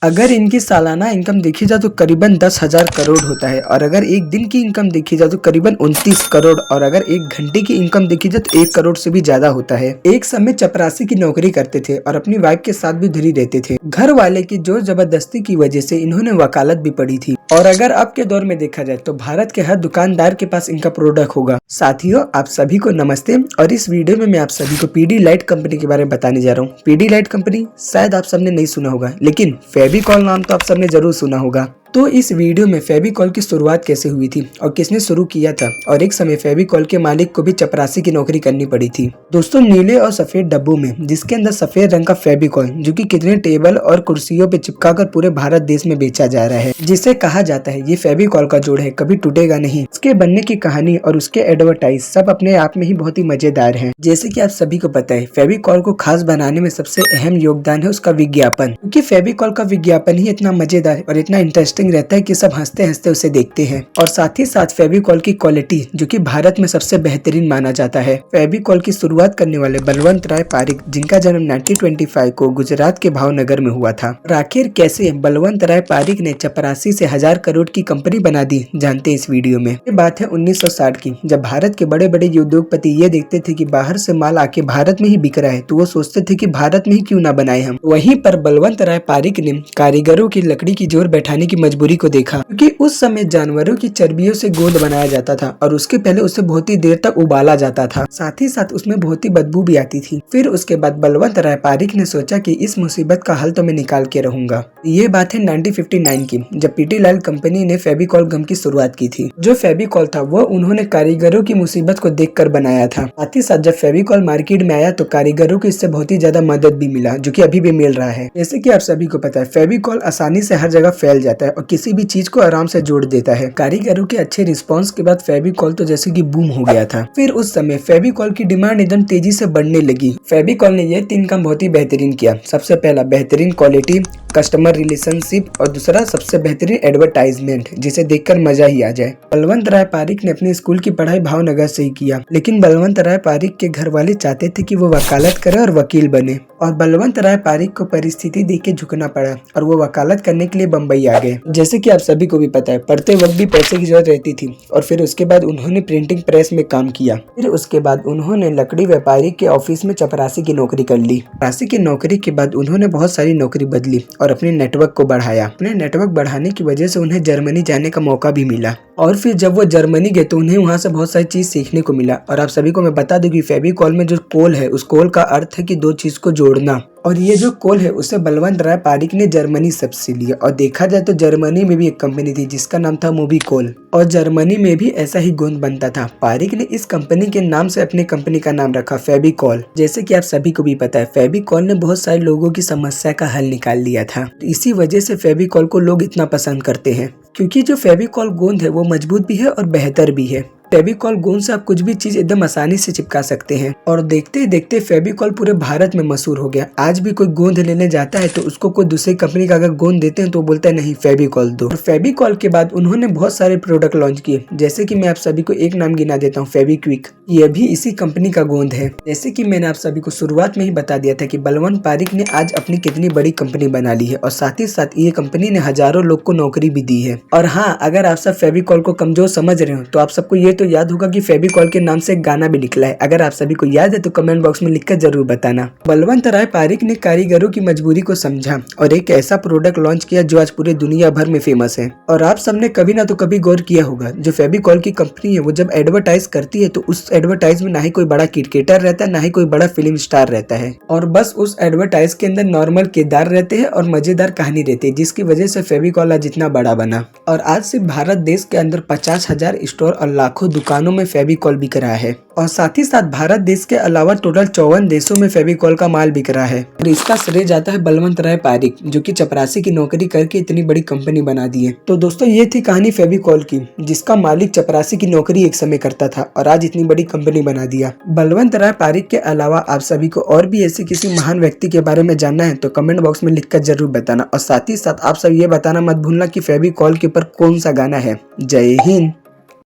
अगर इनकी सालाना इनकम देखी जाए तो करीबन 10,000 करोड़ होता है और अगर एक दिन की इनकम देखी जाए तो करीबन 29 करोड़ और अगर एक घंटे की इनकम देखी जाए तो 1 करोड़ से भी ज्यादा होता है। एक समय चपरासी की नौकरी करते थे और अपनी वाइफ के साथ भी धरी रहते थे। घर वाले की जोर जबरदस्ती की वजह से इन्होंने वकालत भी पढ़ी थी और अगर अब के दौर में देखा जाए तो भारत के हर दुकानदार के पास इनका प्रोडक्ट होगा। साथियों, आप सभी को नमस्ते और इस वीडियो में मैं आप सभी को पीडीलाइट कंपनी के बारे में बताने जा रहा हूँ। पीडीलाइट कंपनी शायद आप सबने नहीं सुना होगा, लेकिन फेविकॉल नाम तो आप सबने जरूर सुना होगा। तो इस वीडियो में फेविकॉल की शुरुआत कैसे हुई थी और किसने शुरू किया था और एक समय फेविकॉल के मालिक को भी चपरासी की नौकरी करनी पड़ी थी। दोस्तों, नीले और सफेद डब्बों में जिसके अंदर सफेद रंग का फेविकॉल जो कि कितने टेबल और कुर्सियों पे चिपकाकर पूरे भारत देश में बेचा जा रहा है, जिसे कहा जाता है ये फेविकॉल का जोड़ है, कभी टूटेगा नहीं। उसके बनने की कहानी और उसके एडवर्टाइज सब अपने आप में ही बहुत ही मजेदार है। जैसे कि आप सभी को पता है, फेविकॉल को खास बनाने में सबसे अहम योगदान है उसका विज्ञापन, क्योंकि फेविकॉल का विज्ञापन ही इतना मजेदार और इतना इंटरेस्टिंग रहता है कि सब हंसते हंसते उसे देखते हैं। और साथ ही साथ फेविकॉल की क्वालिटी जो कि भारत में सबसे बेहतरीन माना जाता है। फेविकॉल की शुरुआत करने वाले बलवंत राय पारिक, जिनका जन्म 1925 को गुजरात के भावनगर में हुआ था। आखिर कैसे बलवंत राय पारिक ने चपरासी से 1000 करोड़ की कंपनी बना दी, जानते हैं इस वीडियो में। ये बात है 1960 की, जब भारत के बड़े बड़े उद्योगपति ये देखते थे कि बाहर से माल आके भारत में ही बिक रहा है, तो वो सोचते थे कि भारत में ही क्यों ना बनाए हम। वहीं पर बलवंत राय पारिक ने कारीगरों की लकड़ी की जोर बैठाने की मजबूरी को देखा, क्योंकि उस समय जानवरों की चर्बियों से गोंद बनाया जाता था और उसके पहले उसे बहुत ही देर तक उबाला जाता था। साथ ही साथ उसमें बहुत ही बदबू भी आती थी। फिर उसके बाद बलवंत राय पारिक ने सोचा कि इस मुसीबत का हल तो मैं निकाल के रहूंगा। ये बात है 1959 की, जब पीडीलाइट कंपनी ने फेविकॉल गम की शुरुआत की थी। जो फेविकॉल था वो उन्होंने कारीगरों की मुसीबत को देखकर बनाया था। साथ ही साथ जब फेविकॉल मार्केट में आया तो कारीगरों को इससे बहुत ही ज्यादा मदद भी मिला, जो कि अभी भी मिल रहा है। जैसे कि आप सभी को पता है, फेविकॉल आसानी से हर जगह फैल जाता है और किसी भी चीज को आराम से जोड़ देता है। कारीगरों के अच्छे रिस्पांस के बाद फेविकॉल तो जैसे कि बूम हो गया था। फिर उस समय फेविकॉल की डिमांड एकदम तेजी से बढ़ने लगी। फेविकॉल ने ये 3 काम बहुत ही बेहतरीन किया। सबसे पहला बेहतरीन क्वालिटी, कस्टमर रिलेशनशिप और दूसरा सबसे बेहतरीन एडवर्टाइजमेंट, जिसे देखकर मजा ही आ जाए। बलवंत राय पारिक ने अपनी स्कूल की पढ़ाई भावनगर से ही किया, लेकिन बलवंत राय पारिक के घर वाले चाहते थे कि वो वकालत करे और वकील बने, और बलवंत राय पारिक को परिस्थिति देख के झुकना पड़ा और वो वकालत करने के लिए बम्बई आ गए। जैसे कि आप सभी को भी पता है, पढ़ते वक्त भी पैसे की जरूरत रहती थी और फिर उसके बाद उन्होंने प्रिंटिंग प्रेस में काम किया। फिर उसके बाद उन्होंने लकड़ी व्यापारी के ऑफिस में चपरासी की नौकरी कर ली। चपरासी की नौकरी के बाद उन्होंने बहुत सारी नौकरी बदली और अपने नेटवर्क को बढ़ाया। अपने नेटवर्क बढ़ाने की वजह से उन्हें जर्मनी जाने का मौका भी मिला और फिर जब वो जर्मनी गए तो उन्हें वहां से बहुत सारी चीज सीखने को मिला। और आप सभी को मैं बता दूं कि फेविकॉल में जो कोल है, उस कोल का अर्थ है कि 2 चीज को जोड़ना, और ये जो कोल है उसे बलवंत राय पारिक ने जर्मनी से लिया। और देखा जाए तो जर्मनी में भी एक कंपनी थी जिसका नाम था मोबिकोल, और जर्मनी में भी ऐसा ही गोंद बनता था। पारिक ने इस कंपनी के नाम से अपनी कंपनी का नाम रखा फेविकॉल। जैसे कि आप सभी को भी पता है, फेविकॉल ने बहुत सारे लोगों की समस्या का हल निकाल लिया था। इसी वजह से फेविकॉल को लोग इतना पसंद करते हैं, क्योंकि जो फेविकॉल गोंद है वो मजबूत भी है और बेहतर भी है। फेविकॉल गोंद से आप कुछ भी चीज एकदम आसानी से चिपका सकते हैं और देखते देखते फेविकॉल पूरे भारत में मशहूर हो गया। आज भी कोई गोंद लेने जाता है तो उसको कोई दूसरी कंपनी का अगर गोंद देते हैं तो बोलता है नहीं, फेविकॉल दो। और फेविकॉल के बाद उन्होंने बहुत सारे प्रोडक्ट लॉन्च किए, जैसे कि मैं आप सभी को एक नाम गिना देता हूँ, फेविक्विक। ये भी इसी कंपनी का गोंद है। जैसे कि मैंने आप सभी को शुरुआत में ही बता दिया था कि बलवंत पारिक ने आज अपनी कितनी बड़ी कंपनी बना ली है और साथ ही साथ ये कंपनी ने हजारों लोग को नौकरी भी दी है। और हाँ, अगर आप सब फेविकॉल को कमजोर समझ रहे हो तो आप सबको ये तो याद होगा कि फेविकॉल के नाम से एक गाना भी निकला है। अगर आप सभी को याद है तो कमेंट बॉक्स में लिखकर जरूर बताना। बलवंत राय पारिक ने कारीगरों की मजबूरी को समझा और एक ऐसा प्रोडक्ट लॉन्च किया जो आज पूरे दुनिया भर में फेमस है। और आप सबने कभी ना तो कभी गौर किया होगा, जो फेविकॉल की कंपनी है वो जब एडवर्टाइज करती है तो उस एडवर्टाइज में ना ही कोई बड़ा क्रिकेटर रहता है, ना ही कोई बड़ा फिल्म स्टार रहता है, और बस उस एडवर्टाइज के अंदर नॉर्मल किरदार रहते हैं और मजेदार कहानी रहती है, जिसकी वजह से फेविकॉल आज इतना बड़ा बना। और आज सिर्फ भारत देश के अंदर 50,000 स्टोर और लाखों दुकानों में फेविकॉल बिक रहा है। और साथ ही साथ भारत देश के अलावा टोटल 54 देशों में फेविकॉल का माल बिक रहा है। और इसका श्रेय जाता है बलवंत राय पारिक, जो कि चपरासी की नौकरी करके इतनी बड़ी कंपनी बना दी है। तो दोस्तों, ये थी कहानी फेविकॉल की, जिसका मालिक चपरासी की नौकरी एक समय करता था और आज इतनी बड़ी कंपनी बना दिया। बलवंत राय पारिक के अलावा आप सभी को और भी ऐसे किसी महान व्यक्ति के बारे में जानना है तो कमेंट बॉक्स में लिखकर जरूर बताना। और साथ ही साथ आप सब ये बताना मत भूलना कि फेविकॉल के ऊपर कौन सा गाना है। जय हिंद।